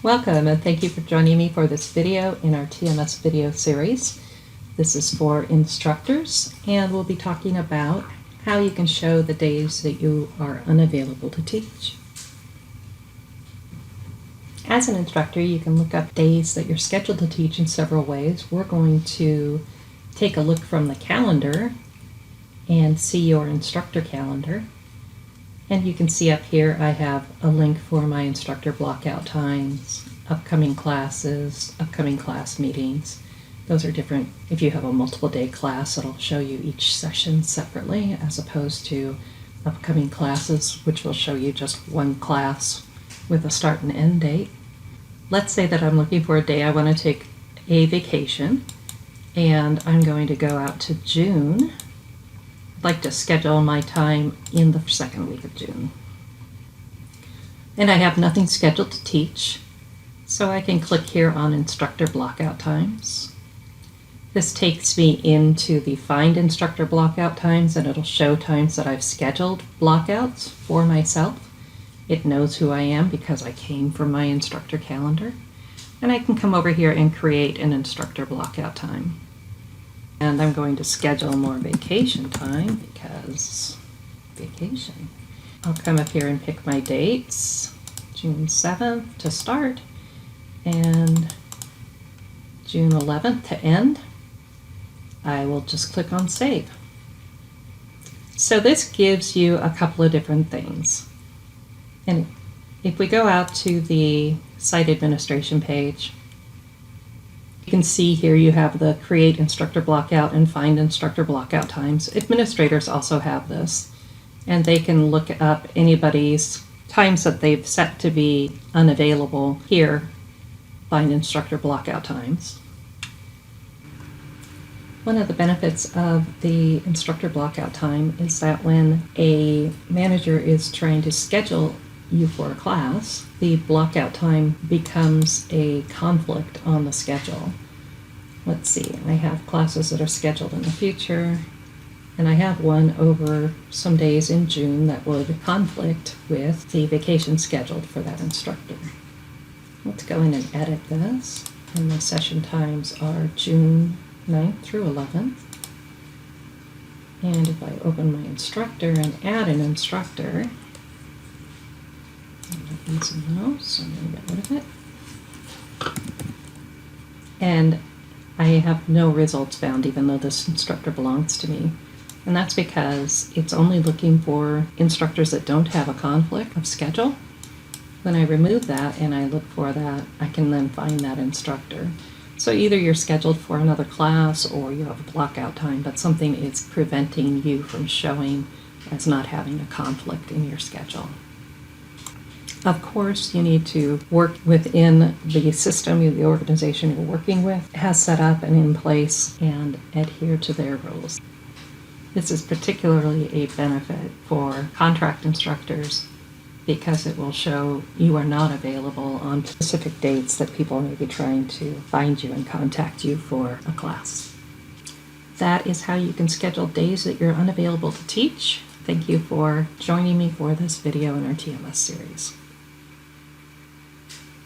Welcome and thank you for joining me for this video in our TMS video series. This is for instructors and we'll be talking about how you can show the days that you are unavailable to teach. As an instructor, you can look up days that you're scheduled to teach in several ways. We're going to take a look from the calendar and see your instructor calendar. And you can see up here I have a link for my instructor blockout times, upcoming classes, upcoming class meetings. Those are different. If you have a multiple day class, it'll show you each session separately as opposed to upcoming classes, which will show you just one class with a start and end date. Let's say that I'm looking for a day I want to take a vacation and I'm going to go out to June. I'd like to schedule my time in the second week of June. And I have nothing scheduled to teach, so I can click here on Instructor Blockout Times. This takes me into the Find Instructor Blockout Times, and it'll show times that I've scheduled blockouts for myself. It knows who I am because I came from my instructor calendar. And I can come over here and create an instructor blockout time. And I'm going to schedule more vacation time because vacation. I'll come up here and pick my dates. June 7th to start and June 11th to end. I will just click on Save. So this gives you a couple of different things. And if we go out to the site administration page, you can see here you have the Create Instructor Blockout and Find Instructor Blockout Times. Administrators also have this, and they can look up anybody's times that they've set to be unavailable here, Find Instructor Blockout Times. One of the benefits of the Instructor Blockout Time is that when a manager is trying to schedule you for a class, the blockout time becomes a conflict on the schedule. Let's see, I have classes that are scheduled in the future, and I have one over some days in June that would conflict with the vacation scheduled for that instructor. Let's go in and edit this, and the session times are June 9th through 11th. And if I open my instructor and add an instructor, I'm not using those, so I'm going to get rid of it. And I have no results found even though this instructor belongs to me. And that's because it's only looking for instructors that don't have a conflict of schedule. When I remove that and I look for that, I can then find that instructor. So either you're scheduled for another class or you have a blockout time, but something is preventing you from showing as not having a conflict in your schedule. Of course, you need to work within the system, the organization you're working with has set up and in place, and adhere to their rules. This is particularly a benefit for contract instructors because it will show you are not available on specific dates that people may be trying to find you and contact you for a class. That is how you can schedule days that you're unavailable to teach. Thank you for joining me for this video in our TMS series.